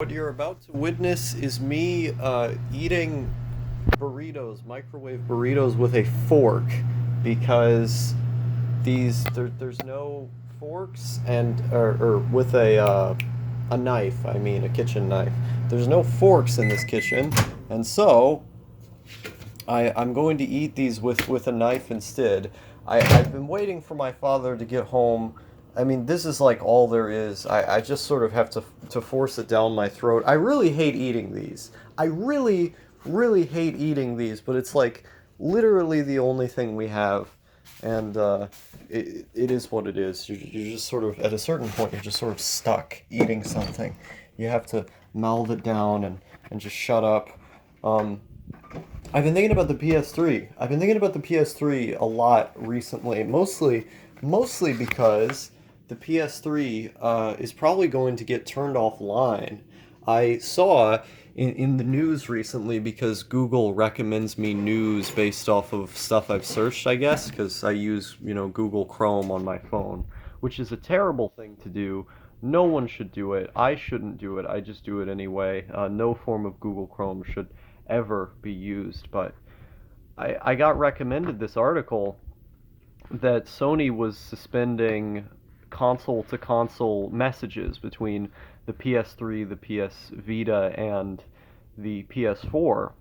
What you're about to witness is me eating burritos, microwave burritos with a fork, because there's no forks or with a knife. I mean a kitchen knife. There's no forks in this kitchen, and so I'm going to eat these with a knife instead. I've been waiting for my father to get home. I mean, this is like all there is. I just sort of have to force it down my throat. I really hate eating these. I really, really hate eating these, but it's like literally the only thing we have. And it is what it is. You're just sort of, at a certain point, you're just sort of stuck eating something. You have to mouth it down and just shut up. Um, I've been thinking about the PS3. I've been thinking about the PS3 a lot recently, mostly because the PS3 is probably going to get turned offline. I saw in the news recently, because Google recommends me news based off of stuff I've searched, I guess, because I use, Google Chrome on my phone, which is a terrible thing to do. No one should do it. I shouldn't do it. I just do it anyway. No form of Google Chrome should ever be used. But I got recommended this article that Sony was suspending console to console messages between the PS3, the PS Vita, and the PS4.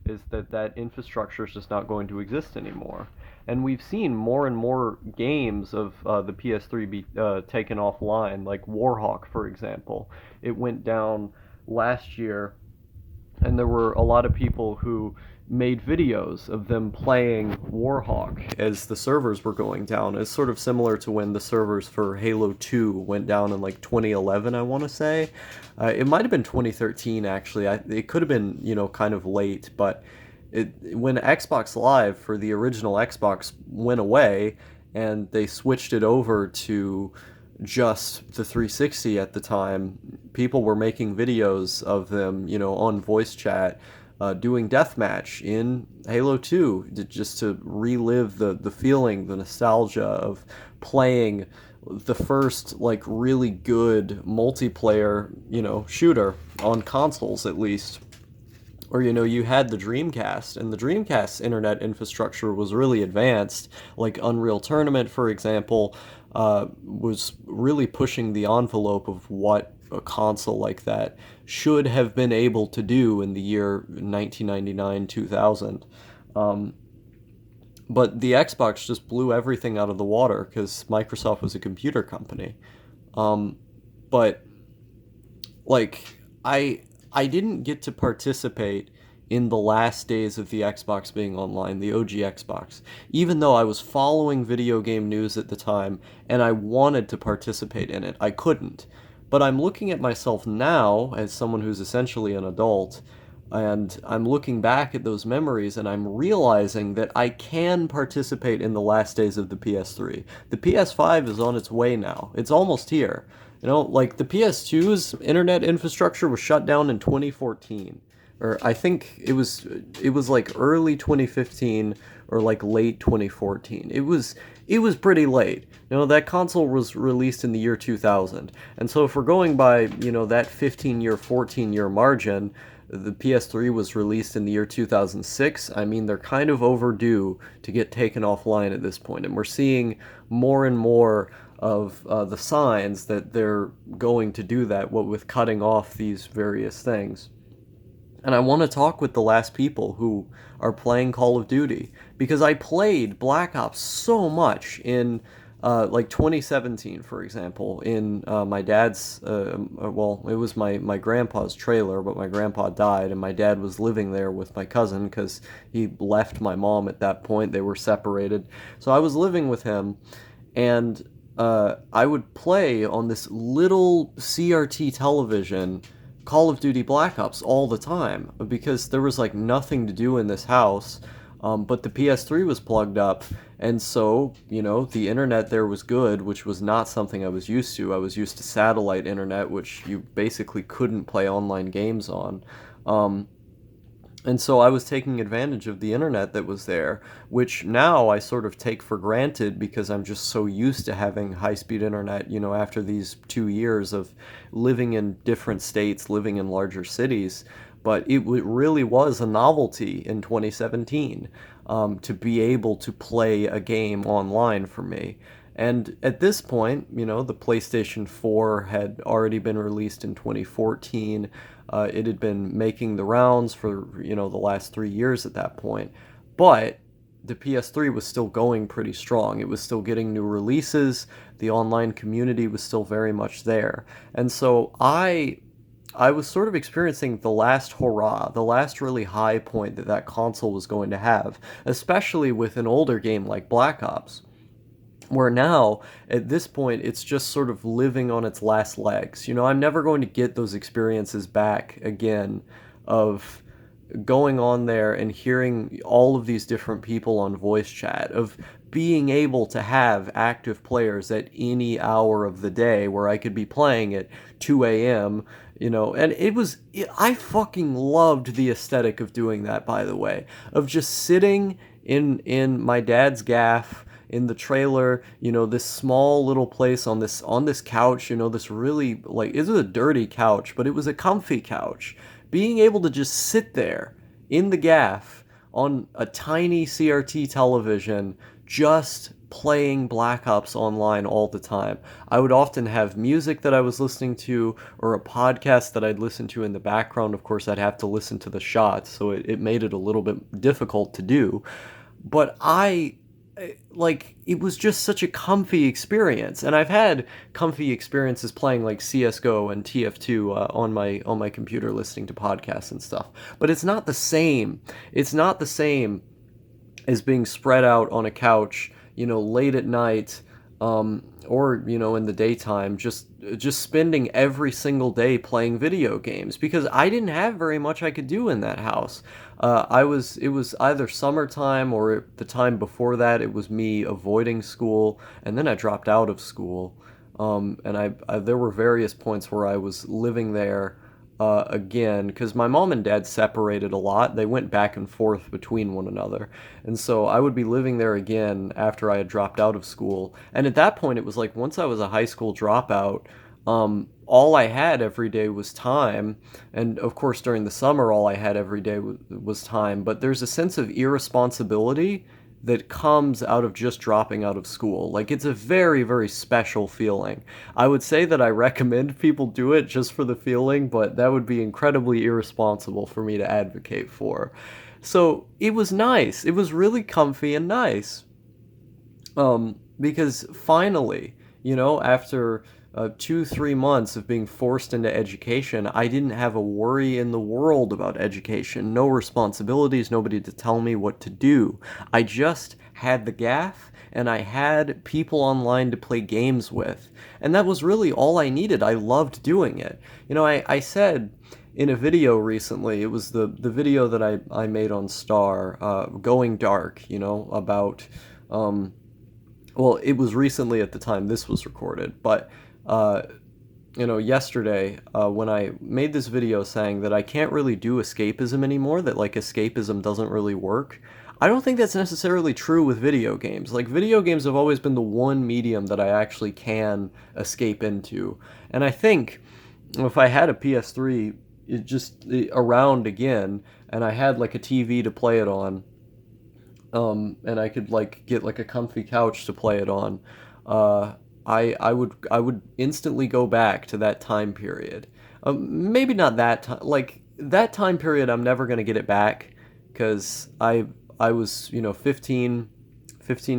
Is that infrastructure is just not going to exist anymore. And we've seen more and more games of the PS3 be taken offline, like Warhawk, for example. It went down last year, and there were a lot of people who made videos of them playing Warhawk as the servers were going down. It's sort of similar to when the servers for Halo 2 went down in like 2011, I want to say. It might have been 2013, actually. It could have been, kind of late, but when Xbox Live for the original Xbox went away and they switched it over to just the 360 at the time, people were making videos of them, on voice chat, doing deathmatch in Halo 2, just to relive the feeling, the nostalgia of playing the first like really good multiplayer, shooter on consoles at least. Or, you had the Dreamcast, and the Dreamcast's internet infrastructure was really advanced. Like Unreal Tournament, for example, was really pushing the envelope of what a console like that should have been able to do in the year 1999, 2000. Um, but the Xbox just blew everything out of the water because Microsoft was a computer company. Um, but like I didn't get to participate in the last days of the Xbox being online, the OG Xbox, even though I was following video game news at the time and I wanted to participate in it. I couldn't. But I'm looking at myself now as someone who's essentially an adult, and I'm looking back at those memories and I'm realizing that I can participate in the last days of the PS3. The PS5 is on its way now. It's almost here. Like the PS2's internet infrastructure was shut down in 2014. Or I think it was like early 2015 or like late 2014. It was pretty late. That console was released in the year 2000. And so if we're going by, that 15-year, 14-year margin, the PS3 was released in the year 2006. I mean, they're kind of overdue to get taken offline at this point, and we're seeing more and more of the signs that they're going to do that, what with cutting off these various things. And I want to talk with the last people who are playing Call of Duty, because I played Black Ops so much in like 2017, for example, in my dad's, well, it was my grandpa's trailer, but my grandpa died, and my dad was living there with my cousin because he left my mom at that point. They were separated. So I was living with him, and I would play on this little CRT television Call of Duty Black Ops all the time because there was like nothing to do in this house. But the PS3 was plugged up, and so, the internet there was good, which was not something I was used to. I was used to satellite internet, which you basically couldn't play online games on. Um, And so I was taking advantage of the internet that was there, which now I sort of take for granted because I'm just so used to having high speed internet, after these 2 years of living in different states, living in larger cities. But it really was a novelty in 2017, to be able to play a game online for me. And at this point, the PlayStation 4 had already been released in 2014. It had been making the rounds for, the last 3 years at that point. But the PS3 was still going pretty strong. It was still getting new releases. The online community was still very much there. And so I was sort of experiencing the last hurrah, the last really high point that that console was going to have, especially with an older game like Black Ops, where now at this point it's just sort of living on its last legs. I'm never going to get those experiences back again of going on there and hearing all of these different people on voice chat, of being able to have active players at any hour of the day where I could be playing at 2 a.m. And I fucking loved the aesthetic of doing that, by the way, of just sitting in my dad's gaff in the trailer, this small little place on this couch, this really, like, it was a dirty couch, but it was a comfy couch. Being able to just sit there in the gaff on a tiny CRT television, just playing Black Ops Online all the time. I would often have music that I was listening to, or a podcast that I'd listen to in the background. Of course, I'd have to listen to the shots, so it made it a little bit difficult to do. But it was just such a comfy experience, and I've had comfy experiences playing like CS:GO and TF2 on my computer, listening to podcasts and stuff. But it's not the same. It's not the same as being spread out on a couch, late at night, or in the daytime, just spending every single day playing video games, because I didn't have very much I could do in that house. It was either summertime, or the time before that it was me avoiding school, and then I dropped out of school. And there were various points where I was living there again, because my mom and dad separated a lot. They went back and forth between one another. And so I would be living there again after I had dropped out of school. And at that point, it was like, once I was a high school dropout, all I had every day was time. And of course, during the summer, all I had every day was time. But there's a sense of irresponsibility that comes out of just dropping out of school. Like, it's a very, very special feeling. I would say that I recommend people do it just for the feeling, but that would be incredibly irresponsible for me to advocate for. So it was nice. It was really comfy and nice. Because finally, after 2, 3 months of being forced into education, I didn't have a worry in the world about education. No responsibilities, nobody to tell me what to do. I just had the gaff, and I had people online to play games with. And that was really all I needed. I loved doing it. I said in a video recently, it was the video that I made on Star, Going Dark, about, well, it was recently at the time this was recorded, but yesterday, when I made this video saying that I can't really do escapism anymore, that like escapism doesn't really work, I don't think that's necessarily true with video games. Like, video games have always been the one medium that I actually can escape into. And I think if I had a PS3 around again, and I had like a TV to play it on, and I could like get like a comfy couch to play it on, I would instantly go back to that time period. Maybe not that time, like that time period. I'm never gonna get it back, because I was 15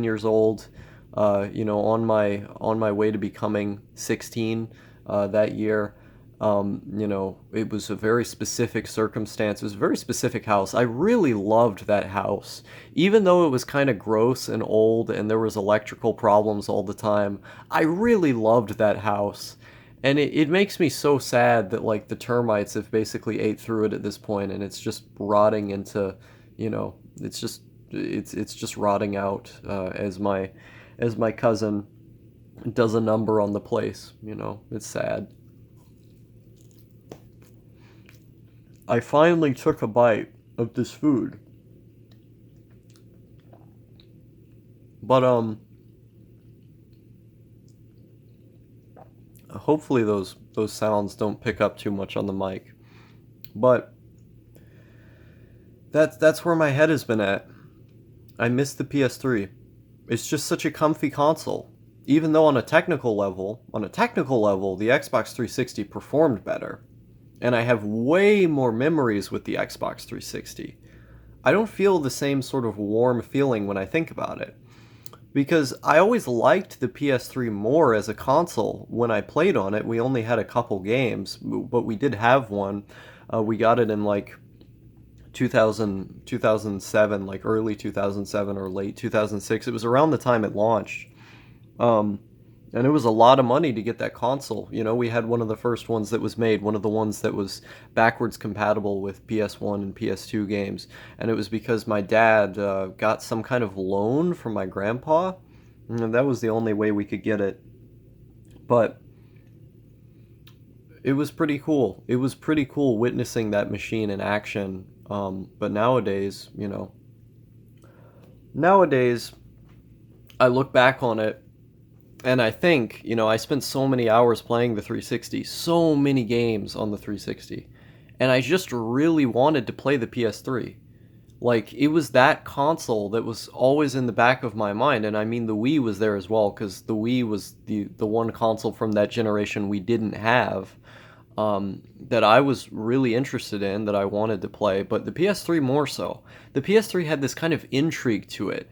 years old, on my way to becoming 16 that year. It was a very specific circumstance. It was a very specific house. I really loved that house. Even though it was kind of gross and old and there was electrical problems all the time, I really loved that house. And it makes me so sad that like the termites have basically ate through it at this point, and it's just rotting into, it's just rotting out, as my cousin does a number on the place. It's sad. I finally took a bite of this food. But hopefully those sounds don't pick up too much on the mic. But that's where my head has been at. I miss the PS3. It's just such a comfy console. Even though on a technical level, the Xbox 360 performed better. And I have way more memories with the Xbox 360. I don't feel the same sort of warm feeling when I think about it. Because I always liked the PS3 more as a console. When I played on it, we only had a couple games, but we did have one. We got it in like 2007, like early 2007 or late 2006. It was around the time it launched. And it was a lot of money to get that console. You know, we had one of the first ones that was made, one of the ones that was backwards compatible with PS1 and PS2 games. And it was because my dad got some kind of loan from my grandpa. And that was the only way we could get it. But it was pretty cool. It was pretty cool witnessing that machine in action. But nowadays, I look back on it and I think, I spent so many hours playing the 360, so many games on the 360, and I just really wanted to play the PS3. Like, it was that console that was always in the back of my mind, and I mean the Wii was there as well, because the Wii was the one console from that generation we didn't have, that I was really interested in, that I wanted to play, but the PS3 more so. The PS3 had this kind of intrigue to it.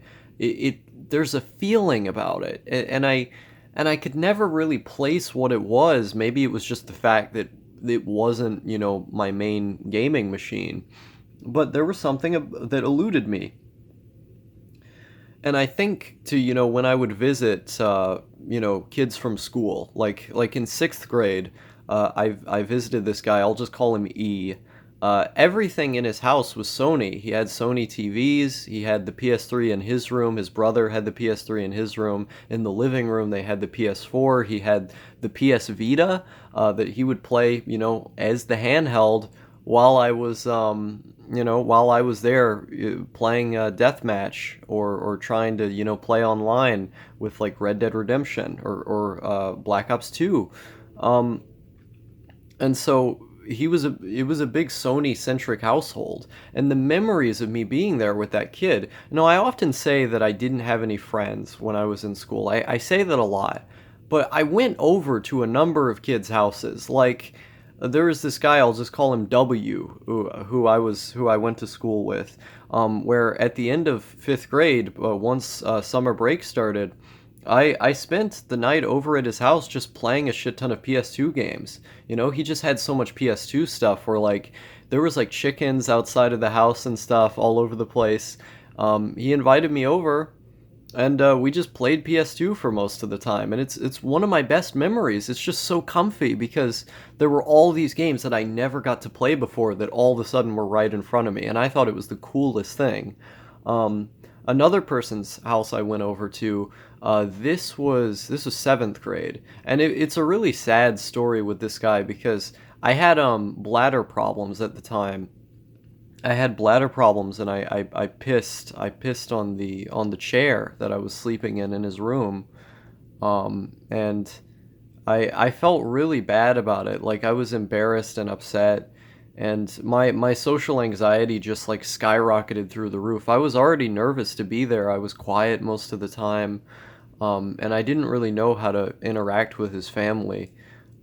There's a feeling about it, and I could never really place what it was. Maybe it was just the fact that it wasn't, my main gaming machine, but there was something that eluded me. And I think when I would visit, kids from school, like in 6th grade, I visited this guy. I'll just call him E. Everything in his house was Sony. He had Sony TVs. He had the PS3 in his room. His brother had the PS3 in his room. In the living room, they had the PS4. He had the PS Vita that he would play, as the handheld while I was, there playing Deathmatch or trying to, play online with like Red Dead Redemption or Black Ops 2. And so it was a big Sony-centric household, and the memories of me being there with that kid. I often say that I didn't have any friends when I was in school. I say that a lot, but I went over to a number of kids' houses. Like, there was this guy, I'll just call him W, who I went to school with, where at the end of 5th grade, once summer break started, I spent the night over at his house just playing a shit ton of PS2 games. He just had so much PS2 stuff where, like, there was, like, chickens outside of the house and stuff all over the place. He invited me over, and we just played PS2 for most of the time. And it's one of my best memories. It's just so comfy because there were all these games that I never got to play before that all of a sudden were right in front of me. And I thought it was the coolest thing. Another person's house I went over to, this was 7th grade, and it's a really sad story with this guy because I had bladder problems at the time. I had bladder problems, and I pissed on the chair that I was sleeping in his room, and I felt really bad about it. Like, I was embarrassed and upset. And my social anxiety just like skyrocketed through the roof. I was already nervous to be there. I was quiet most of the time. And I didn't really know how to interact with his family.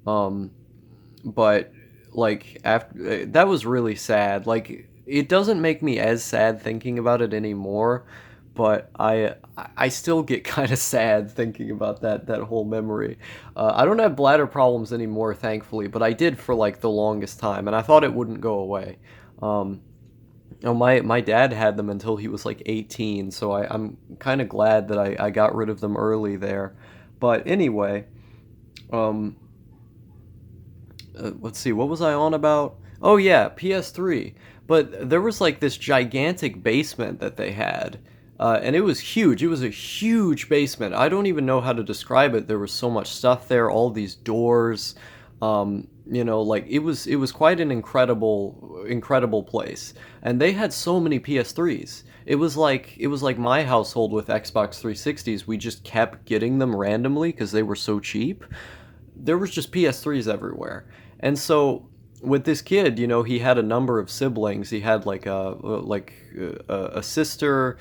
But like after that was really sad. Like, it doesn't make me as sad thinking about it anymore, but I still get kind of sad thinking about that whole memory. I don't have bladder problems anymore, thankfully, but I did for like the longest time, and I thought it wouldn't go away. My dad had them until he was like 18, so I'm kind of glad that I got rid of them early there. But anyway, let's see, what was I on about? Oh yeah, PS3. But there was like this gigantic basement that they had. And it was huge. It was a huge basement. I don't even know how to describe it. There was so much stuff there, all these doors. Like it was quite an incredible incredible place, and they had so many PS3s. It was like my household with Xbox 360s. We just kept getting them randomly because they were so cheap. There was just PS3s everywhere. And so with this kid, he had a number of siblings. He had like a sister,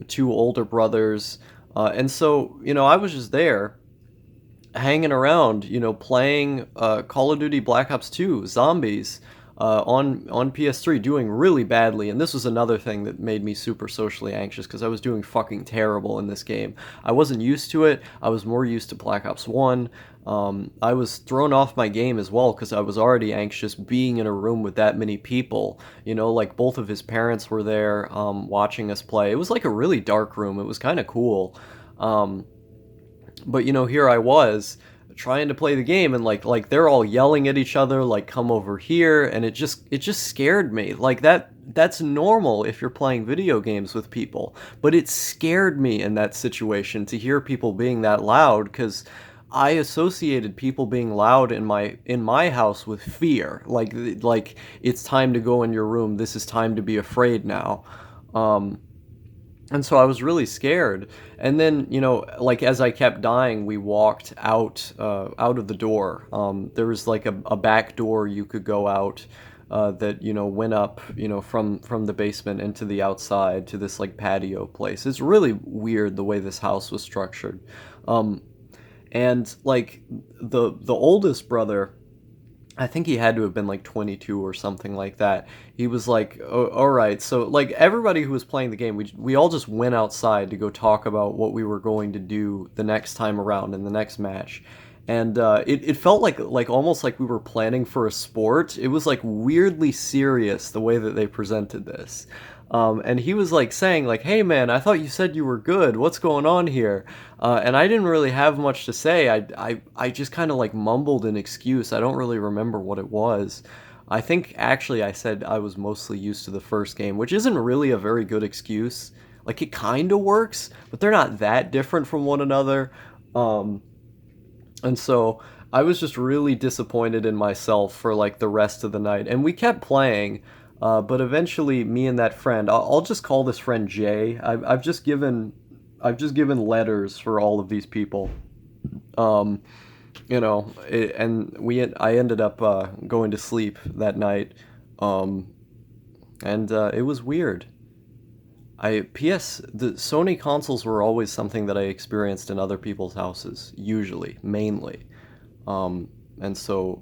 two older brothers, and so I was just there hanging around, playing Call of Duty Black Ops 2 Zombies on PS3, doing really badly. And this was another thing that made me super socially anxious because I was doing fucking terrible in this game. I wasn't used to it. I was more used to Black Ops 1. I was thrown off my game as well because I was already anxious being in a room with that many people. Like both of his parents were there watching us play. It was like a really dark room. It was kind of cool. But here I was trying to play the game, and like they're all yelling at each other, like, come over here, and it just scared me. Like that's normal if you're playing video games with people, but it scared me in that situation to hear people being that loud, because I associated people being loud in my house with fear. Like it's time to go in your room. This is time to be afraid now. And so I was really scared. And then, like as I kept dying, we walked out of the door. There was like a back door you could go out that went up from the basement into the outside to this like patio place. It's really weird the way this house was structured. And like the oldest brother, I think he had to have been like 22 or something like that. He was like, oh, all right. So like everybody who was playing the game, we all just went outside to go talk about what we were going to do the next time around in the next match. And it felt like almost like we were planning for a sport. It was like weirdly serious the way that they presented this. And he was like saying like, hey man, I thought you said you were good. What's going on here? And I didn't really have much to say. I just kind of like mumbled an excuse. I don't really remember what it was. I think actually I said I was mostly used to the first game, which isn't really a very good excuse. Like it kind of works, but they're not that different from one another. And so I was just really disappointed in myself for like the rest of the night. And we kept playing. But eventually, me and that friend, I'll just call this friend Jay. I've just given letters for all of these people. And I ended up going to sleep that night, and it was weird. The Sony consoles were always something that I experienced in other people's houses, usually, mainly, and so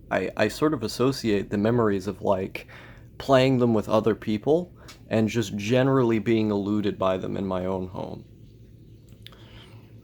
I sort of associate the memories of like playing them with other people and just generally being eluded by them in my own home.